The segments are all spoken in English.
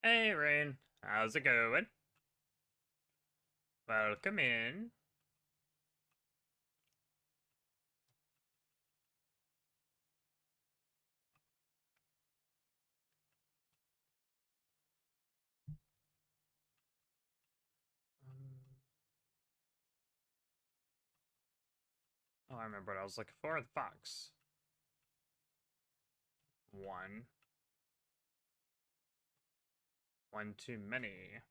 Hey, Rain. How's it going? Welcome in. Oh, I remember what I was looking for. The fox. One. One too many.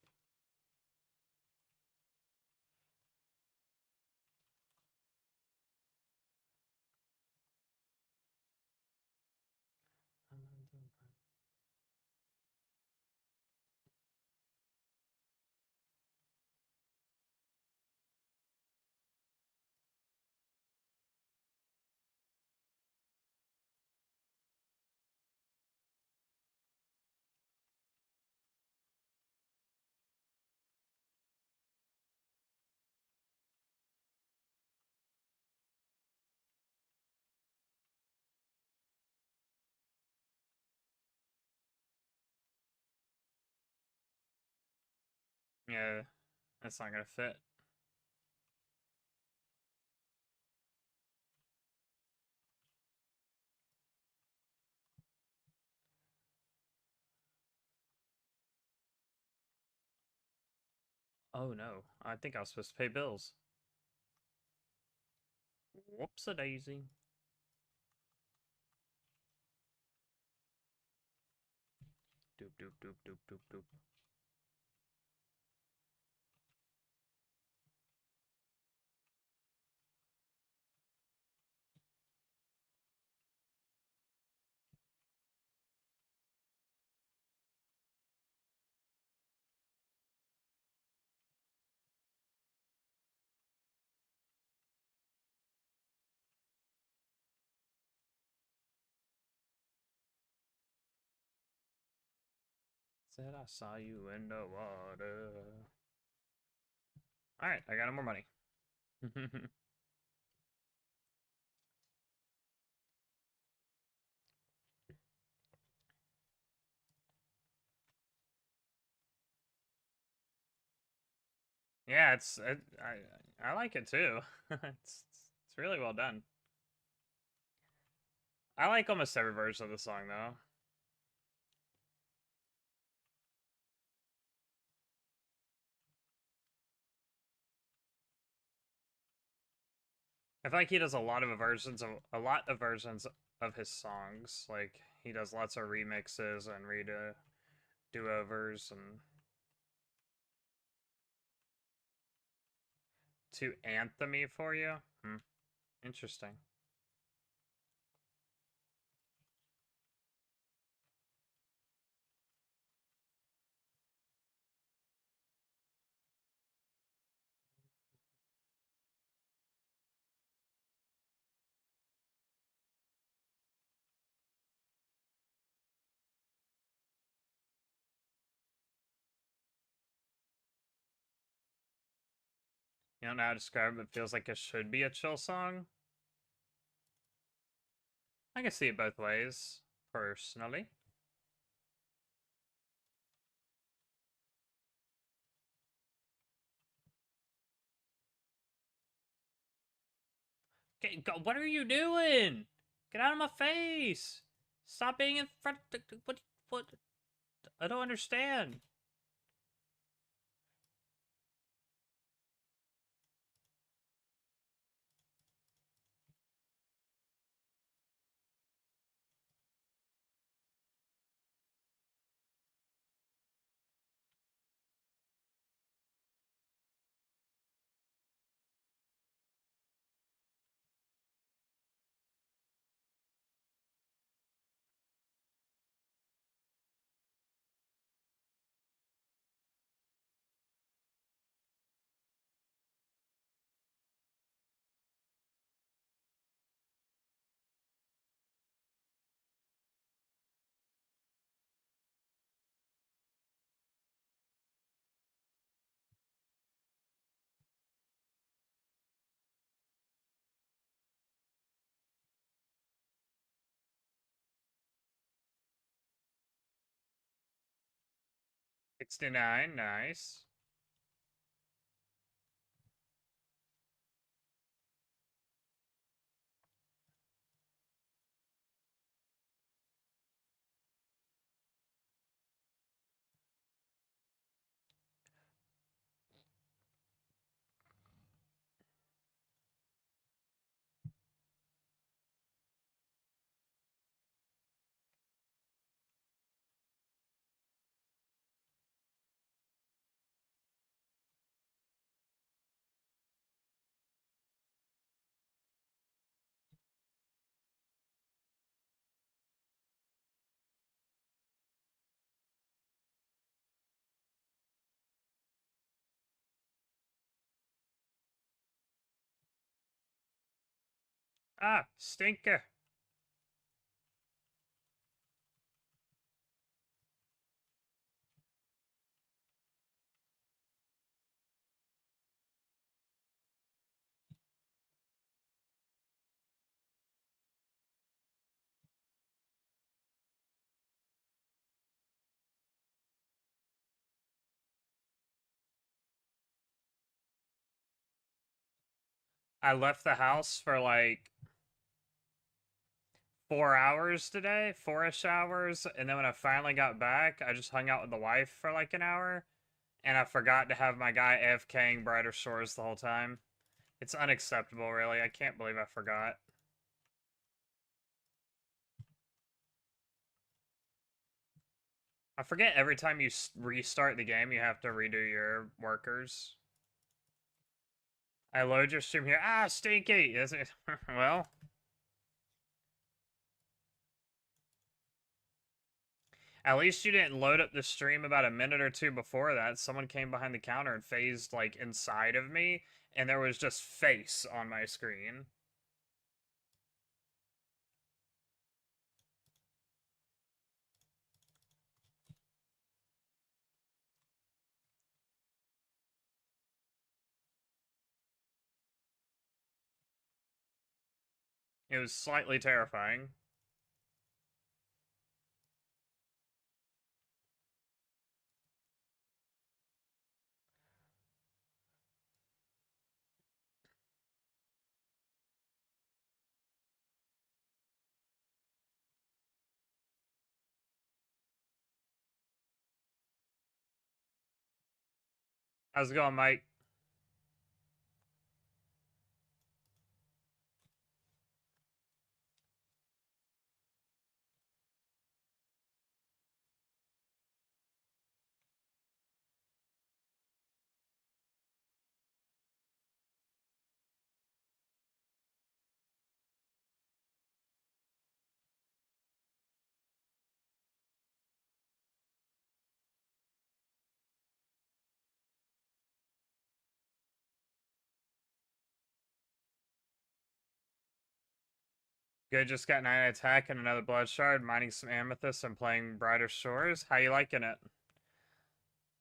Yeah, that's not gonna fit. Oh no, I think I was supposed to pay bills. Whoops-a-daisy. Doop doop doop doop doop doop. Said I saw you in the water. Alright, I got no more money. Yeah, I like it too. It's really well done. I like almost every version of the song though. I feel like he does a lot of versions of his songs. Like he does lots of remixes and redo do-overs and too anthemy for you. Hmm. Interesting. You don't know how to describe it. It feels like it should be a chill song. I can see it both ways, personally. What are you doing? Get out of my face! Stop being in front. What? I don't understand. $69, nice. Ah, stinker. I left the house for like 4 hours today, 4-ish hours, and then when I finally got back, I just hung out with the wife for like an hour, and I forgot to have my guy AFKing Brighter Shores the whole time. It's unacceptable, really. I can't believe I forgot. I forget every time you restart the game, you have to redo your workers. I load your stream here. Ah, stinky! Is it? Well, at least you didn't load up the stream about a minute or two before that. Someone came behind the counter and phased, like, inside of me, and there was just face on my screen. It was slightly terrifying. How's it going, Mike? Good, just got 9 attack and another blood shard, mining some amethyst and playing Brighter Shores. How you liking it?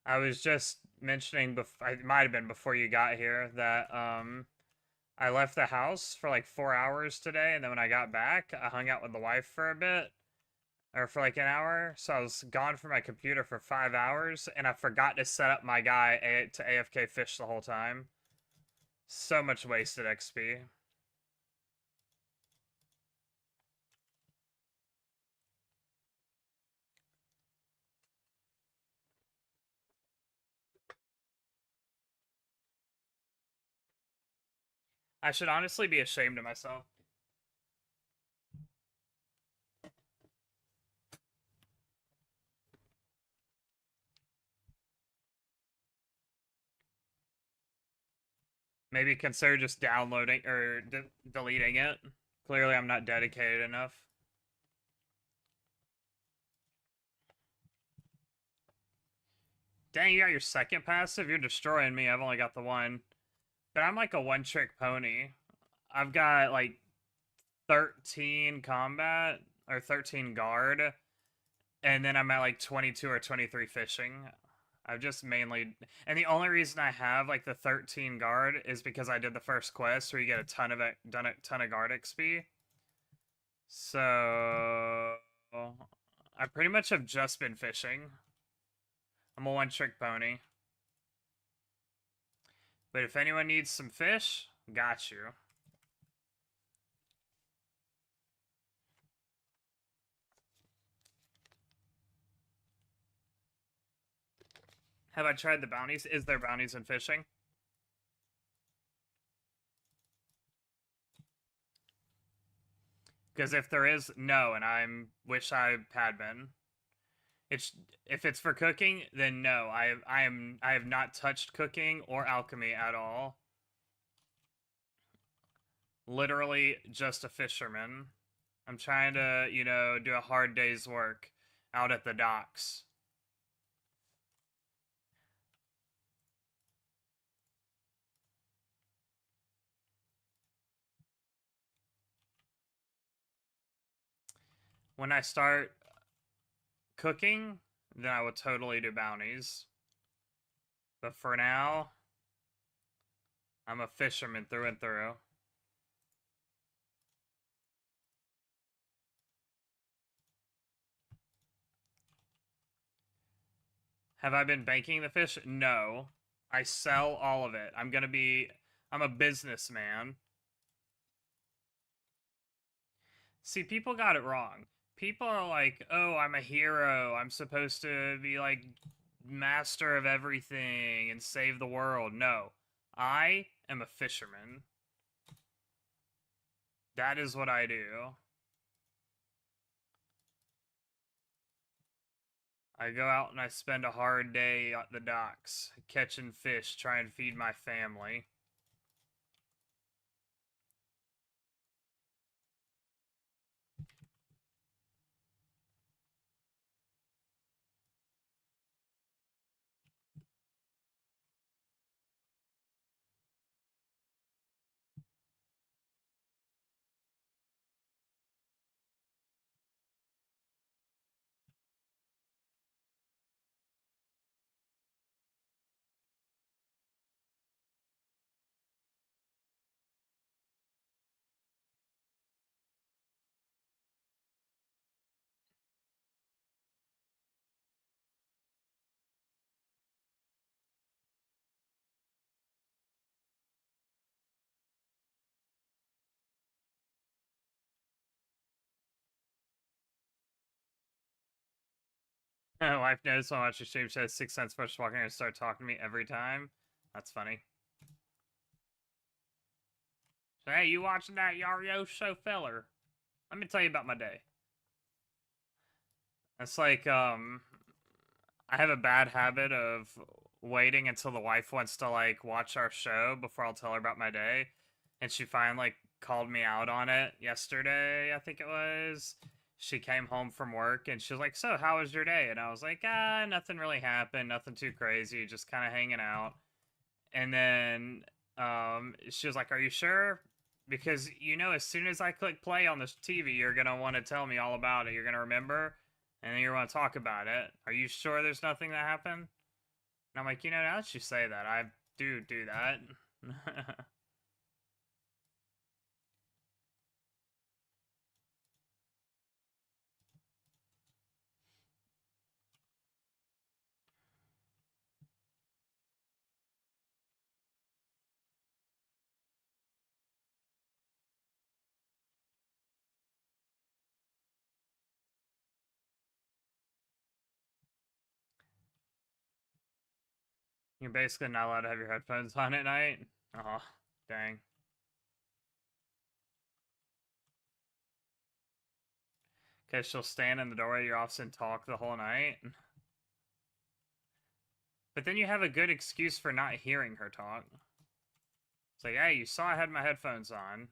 I was just mentioning, it might have been before you got here, that I left the house for like 4 hours today, and then when I got back, I hung out with the wife for a bit, or for like an hour. So I was gone from my computer for 5 hours, and I forgot to set up my guy to AFK fish the whole time. So much wasted XP. I should honestly be ashamed of myself. Maybe consider just downloading or deleting it. Clearly, I'm not dedicated enough. Dang, you got your second passive? You're destroying me. I've only got the one. But I'm like a one-trick pony. I've got like 13 combat or 13 guard, and then I'm at like 22 or 23 fishing. I've just mainly, and the only reason I have like the 13 guard is because I did the first quest where you get a ton of it, done a ton of guard XP. So I pretty much have just been fishing. I'm a one-trick pony. But if anyone needs some fish, got you. Have I tried the bounties? Is there bounties in fishing? Because if there is, no, and I wish I had been. It's if it's for cooking, then no. I have not touched cooking or alchemy at all. Literally just a fisherman. I'm trying to, do a hard day's work out at the docks. When I start cooking, then I will totally do bounties. But for now, I'm a fisherman through and through. Have I been banking the fish? No. I sell all of it. I'm a businessman. See, people got it wrong. People are like, oh, I'm a hero. I'm supposed to be like master of everything and save the world. No. I am a fisherman. That is what I do. I go out and I spend a hard day at the docks, catching fish, trying to feed my family. My wife knows so much she streams. She has 6 cents for walking and start talking to me every time. That's funny. So, hey, you watching that Yario show, feller? Let me tell you about my day. It's like, I have a bad habit of waiting until the wife wants to, like, watch our show before I'll tell her about my day. And she finally, like, called me out on it yesterday, I think it was. She came home from work and she was like, so, how was your day? And I was like, nothing really happened. Nothing too crazy. Just kind of hanging out. And then she was like, are you sure? Because, as soon as I click play on this TV, you're going to want to tell me all about it. You're going to remember, and then you're going to talk about it. Are you sure there's nothing that happened? And I'm like, now that you say that, I do that. You're basically not allowed to have your headphones on at night. Oh, dang. Because she'll stand in the doorway of your office and talk the whole night. But then you have a good excuse for not hearing her talk. It's like, hey, you saw I had my headphones on.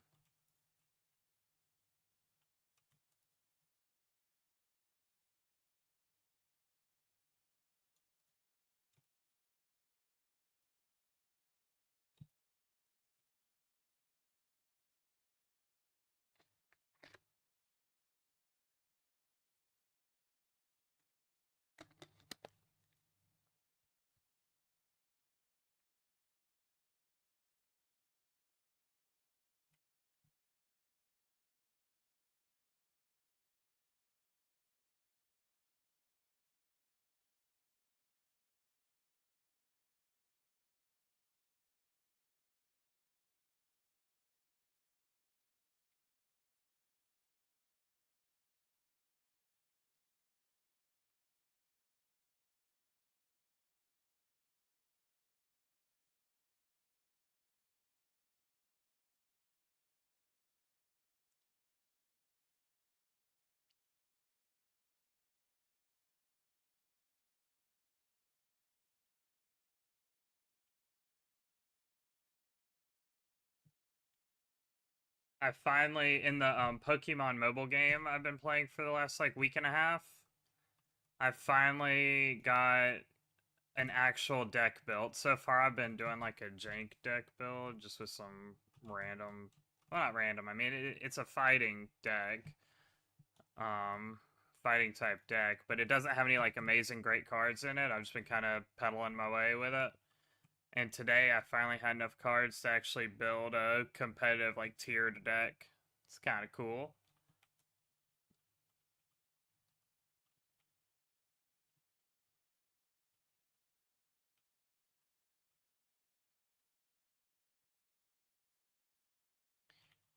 I finally, in the Pokemon mobile game I've been playing for the last like week and a half, I finally got an actual deck built. So far, I've been doing like a jank deck build just with some random, well, not random. I mean, it's a fighting deck, um, fighting type deck, but it doesn't have any like amazing great cards in it. I've just been kind of pedaling my way with it. And today, I finally had enough cards to actually build a competitive like tiered deck. It's kind of cool.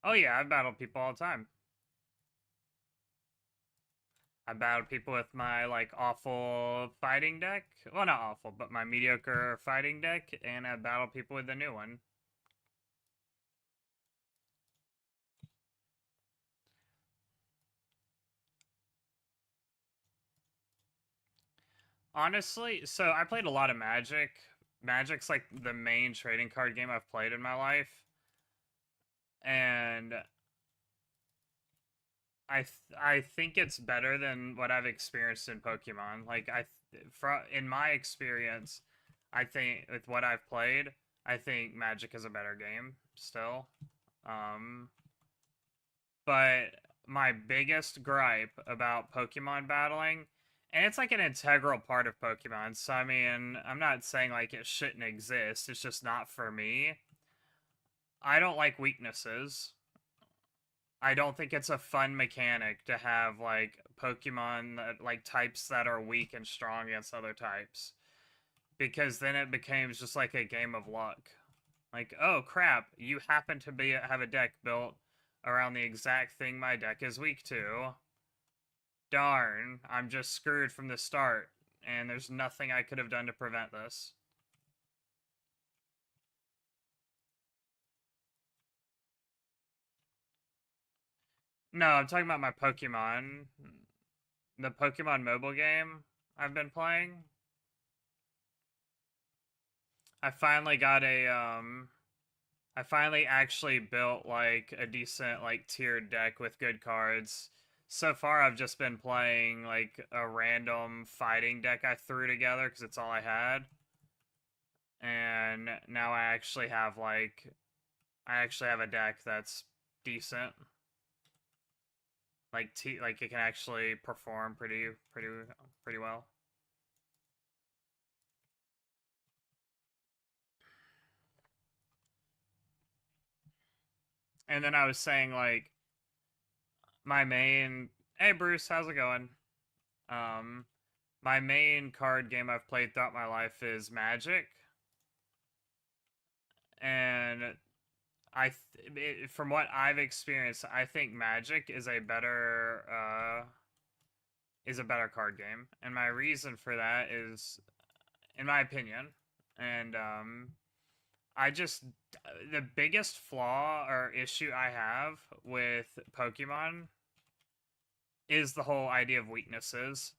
Oh yeah, I battle people all the time. I battle people with my like awful fighting deck. Well, not awful, but my mediocre fighting deck, and I battle people with the new one. Honestly, so I played a lot of Magic. Magic's like the main trading card game I've played in my life, and I think it's better than what I've experienced in Pokemon. Like in my experience, I think with what I've played, I think Magic is a better game still. Um, but my biggest gripe about Pokemon battling, and it's like an integral part of Pokemon. So I mean, I'm not saying like it shouldn't exist. It's just not for me. I don't like weaknesses. I don't think it's a fun mechanic to have like Pokemon that, like types that are weak and strong against other types, because then it becomes just like a game of luck. Like, oh crap, you happen to have a deck built around the exact thing my deck is weak to. Darn, I'm just screwed from the start, and there's nothing I could have done to prevent this. No, I'm talking about my Pokemon. The Pokemon mobile game I've been playing. I finally got I finally actually built like a decent like tiered deck with good cards. So far I've just been playing like a random fighting deck I threw together because it's all I had. And now I actually have a deck that's decent. Like it can actually perform pretty well. And then I was saying like my main hey Bruce, how's it going? Um my main card game I've played throughout my life is Magic. And from what I've experienced, I think Magic is a better card game. And my reason for that is in my opinion, and I just the biggest flaw or issue I have with Pokemon is the whole idea of weaknesses.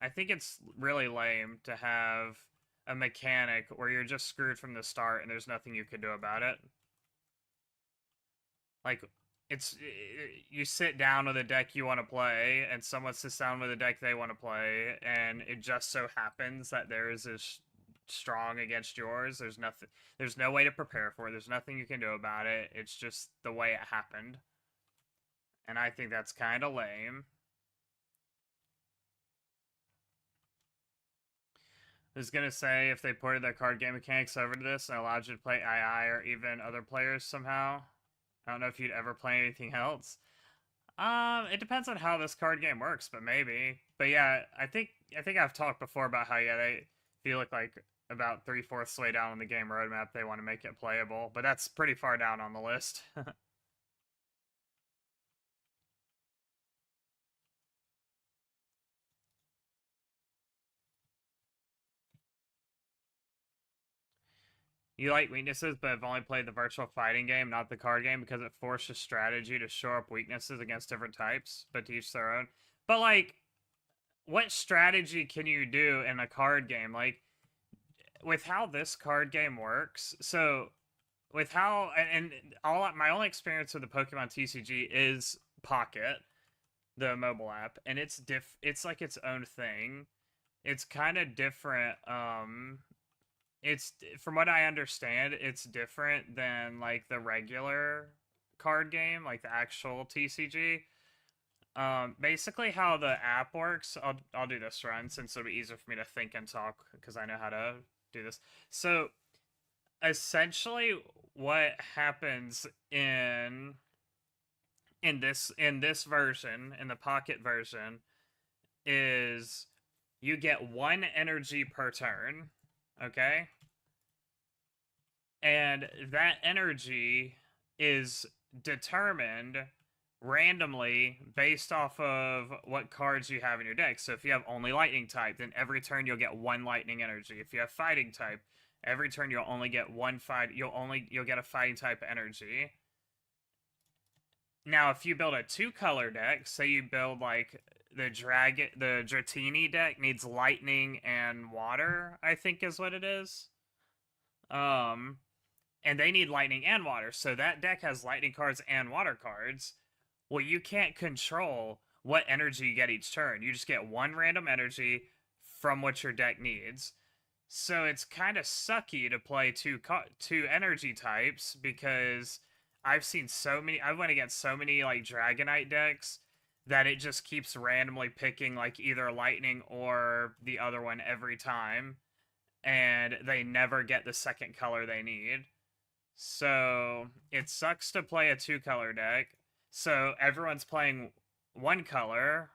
I think it's really lame to have a mechanic where you're just screwed from the start and there's nothing you can do about it. Like, it's you sit down with a deck you want to play, and someone sits down with a deck they want to play, and it just so happens that theirs is strong against yours. There's nothing. There's no way to prepare for it. There's nothing you can do about it. It's just the way it happened, and I think that's kind of lame. I was gonna say if they ported their card game mechanics over to this and allowed you to play II or even other players somehow. I don't know if you'd ever play anything else. It depends on how this card game works, but maybe. But yeah, I think I've talked before about how they feel like about 3/4 way down on the game roadmap they want to make it playable, but that's pretty far down on the list. You like weaknesses, but have only played the virtual fighting game, not the card game, because it forces strategy to show up weaknesses against different types, but to each their own. But like, what strategy can you do in a card game? Like, with how this card game works, so with how and all my only experience with the Pokemon TCG is Pocket, the mobile app, and it's like its own thing. It's kind of different. It's from what I understand, it's different than like the regular card game, like the actual TCG. Basically how the app works, I'll do this run since it'll be easier for me to think and talk because I know how to do this. So essentially what happens in this version, in the Pocket version, is you get 1 energy per turn, okay? And that energy is determined randomly based off of what cards you have in your deck. So if you have only lightning type, then every turn you'll get 1 lightning energy. If you have fighting type, every turn you'll only get you'll get a fighting type energy. Now, if you build a 2-color deck, say you build like the Dratini deck needs lightning and water, I think is what it is. Um, and they need lightning and water, so that deck has lightning cards and water cards. Well, you can't control what energy you get each turn. You just get 1 random energy from what your deck needs. So it's kind of sucky to play two energy types because I've went against so many like Dragonite decks that it just keeps randomly picking like either lightning or the other one every time, and they never get the second color they need. So it sucks to play a 2-color deck. So everyone's playing 1 color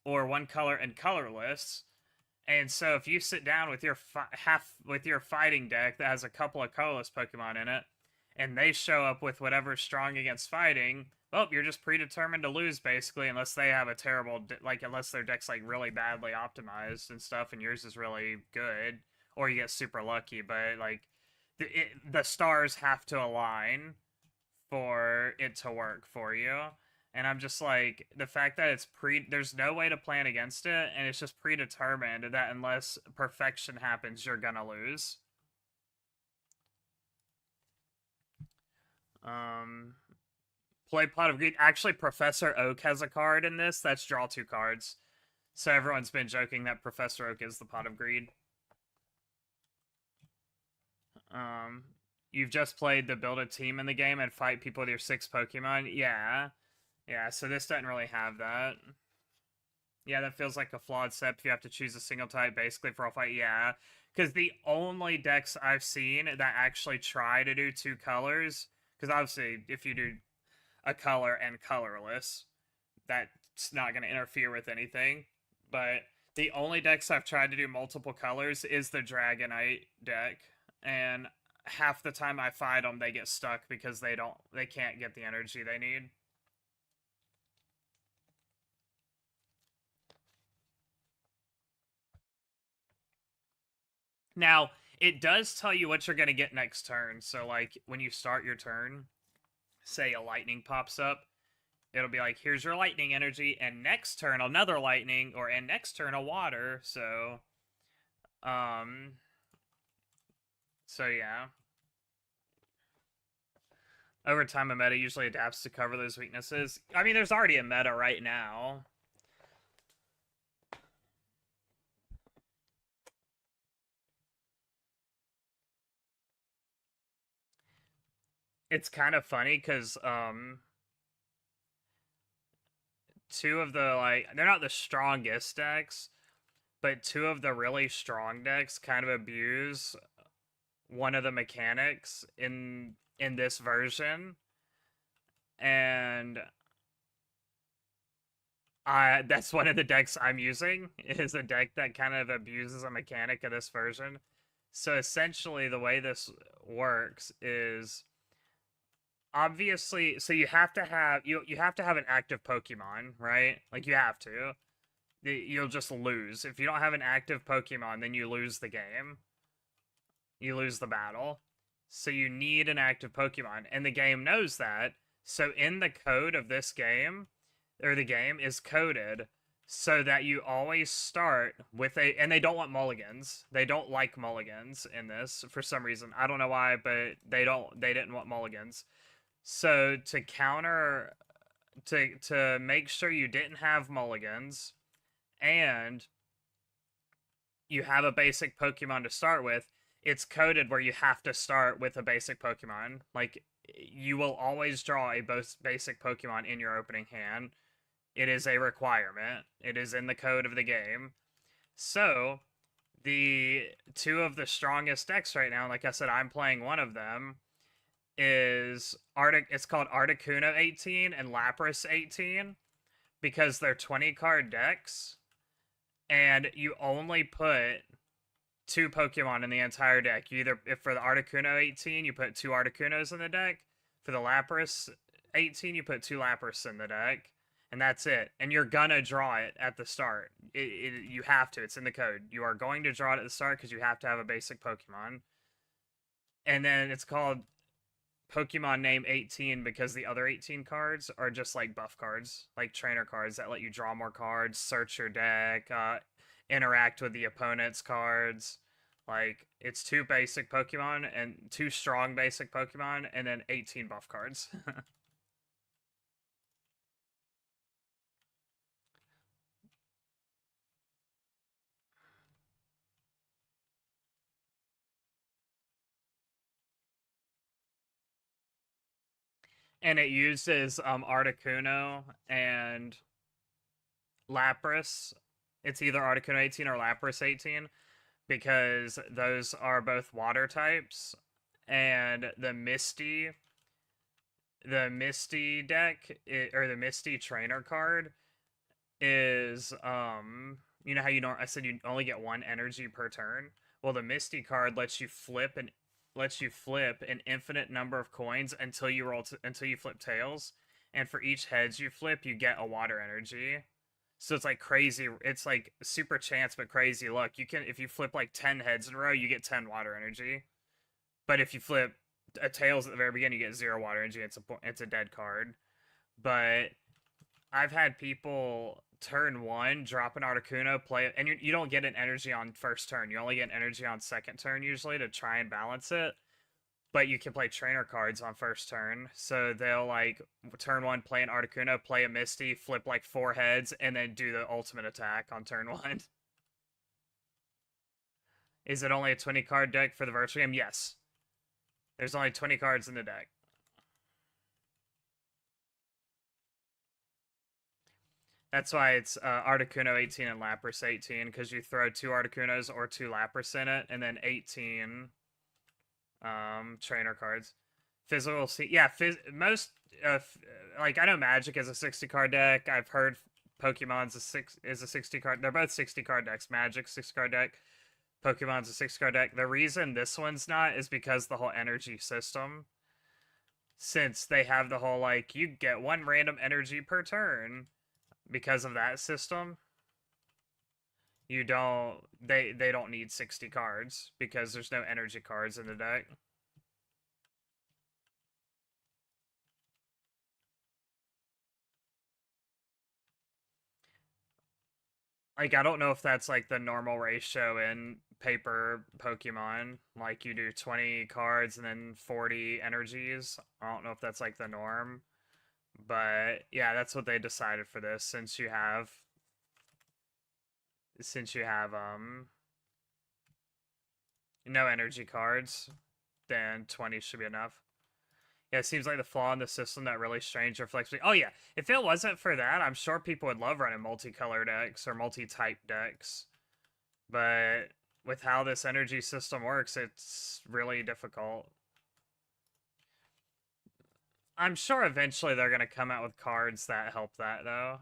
or 1 color and colorless. And so if you sit down with your fighting deck that has a couple of colorless Pokemon in it, and they show up with whatever's strong against fighting, well, you're just predetermined to lose basically, unless they have a terrible unless their deck's like really badly optimized and stuff, and yours is really good, or you get super lucky. But like the stars have to align for it to work for you. And I'm just like, the fact that there's no way to plan against it, and it's just predetermined that unless perfection happens, you're gonna lose. Um, Play Pot of Greed. Actually, Professor Oak has a card in this. That's draw 2 cards. So everyone's been joking that Professor Oak is the Pot of Greed. You've just played the build a team in the game and fight people with your 6 Pokemon. Yeah. Yeah, so this doesn't really have that. Yeah, that feels like a flawed step if you have to choose a single type basically for all fight. Yeah, because the only decks I've seen that actually try to do 2 colors, because obviously if you do a color and colorless, that's not going to interfere with anything. But the only decks I've tried to do multiple colors is the Dragonite deck, and half the time I fight them, they get stuck because they can't get the energy they need. Now, it does tell you what you're going to get next turn. So, like, when you start your turn, say a lightning pops up, it'll be like, here's your lightning energy, and next turn another lightning, or and next turn a water. Um, so yeah. Over time, a meta usually adapts to cover those weaknesses. I mean, there's already a meta right now. It's kind of funny because two of the like they're not the strongest decks, but two of the really strong decks kind of abuse one of the mechanics in this version, and that's one of the decks I'm using is a deck that kind of abuses a mechanic of this version. So essentially, the way this works is obviously, so you have to have you have to have an active Pokemon, right? Like you have to. You'll just lose if you don't have an active Pokemon. Then you lose the game. You lose the battle. So you need an active Pokemon, and the game knows that. So in the code of this game, or the game is coded so that you always start with a, and they don't want mulligans. They don't like mulligans in this for some reason. I don't know why, but they didn't want mulligans. So to counter, to make sure you didn't have mulligans and you have a basic Pokemon to start with, it's coded where you have to start with a basic Pokemon. Like, you will always draw a basic Pokemon in your opening hand. It is a requirement. It is in the code of the game. So, the two of the strongest decks right now, like I said, I'm playing one of them, is it's called Articuno 18 and Lapras 18 because they're 20 card decks, and you only put two Pokemon in the entire deck. You either, if for the Articuno 18, you put two Articunos in the deck. For the Lapras 18, you put two Lapras in the deck. And that's it. And you're gonna draw it at the start. You have to. It's in the code. You are going to draw it at the start because you have to have a basic Pokemon. And then it's called Pokemon name 18 because the other 18 cards are just like buff cards, like trainer cards that let you draw more cards, search your deck, interact with the opponent's cards. Like, it's two basic Pokemon and two strong basic Pokemon, and then 18 buff cards. And it uses Articuno and Lapras. It's either Articuno 18 or Lapras 18 because those are both water types, and the Misty deck, or the Misty trainer card is you know how I said you only get one energy per turn. Well, the Misty card lets you flip an infinite number of coins until until you flip tails, and for each heads you flip, you get a water energy. So it's like crazy. It's like super chance, but crazy luck. You can, if you flip like 10 heads in a row, you get 10 water energy. But if you flip a tails at the very beginning, you get 0 water energy. It's a dead card. But I've had people turn one drop an Articuno, play it, and you don't get an energy on first turn. You only get an energy on second turn usually to try and balance it. But you can play trainer cards on first turn. So they'll like turn one, play an Articuno, play a Misty, flip like 4 heads, and then do the ultimate attack on turn one. Is it only a 20 card deck for the virtual game? Yes. There's only 20 cards in the deck. That's why it's Articuno 18 and Lapras 18, because you throw 2 Articunos or 2 Lapras in it, and then 18 trainer cards. Physical, yeah, most like, I know Magic is a 60 card deck. I've heard Pokemon's is a 60 card. They're both 60 card decks. Magic 60 card deck. Pokemon's a 60 card deck. The reason this one's not is because the whole energy system. Since they have the whole like you get one random energy per turn, because of that system, you don't they don't need 60 cards because there's no energy cards in the deck. Like, I don't know if that's like the normal ratio in paper Pokemon. Like, you do 20 cards and then 40 energies. I don't know if that's like the norm. But yeah, that's what they decided for this since you have no energy cards, then 20 should be enough. Yeah, it seems like the flaw in the system that really strains your flexibility. Oh yeah, if it wasn't for that, I'm sure people would love running multicolor decks or multi-type decks. But with how this energy system works, it's really difficult. I'm sure eventually they're going to come out with cards that help that, though.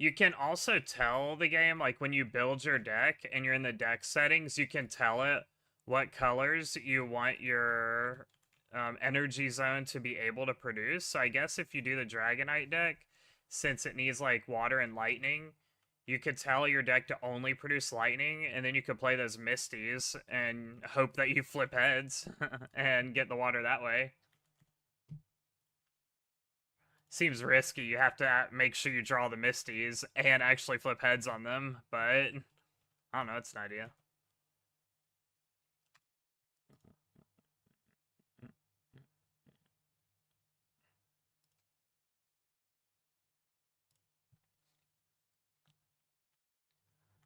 You can also tell the game, like when you build your deck and you're in the deck settings, you can tell it what colors you want your energy zone to be able to produce. So I guess if you do the Dragonite deck, since it needs like water and lightning, you could tell your deck to only produce lightning, and then you could play those Misties and hope that you flip heads and get the water that way. Seems risky. You have to make sure you draw the Misties and actually flip heads on them, but I don't know, it's an idea.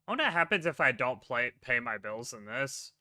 I wonder what happens if I don't pay my bills in this.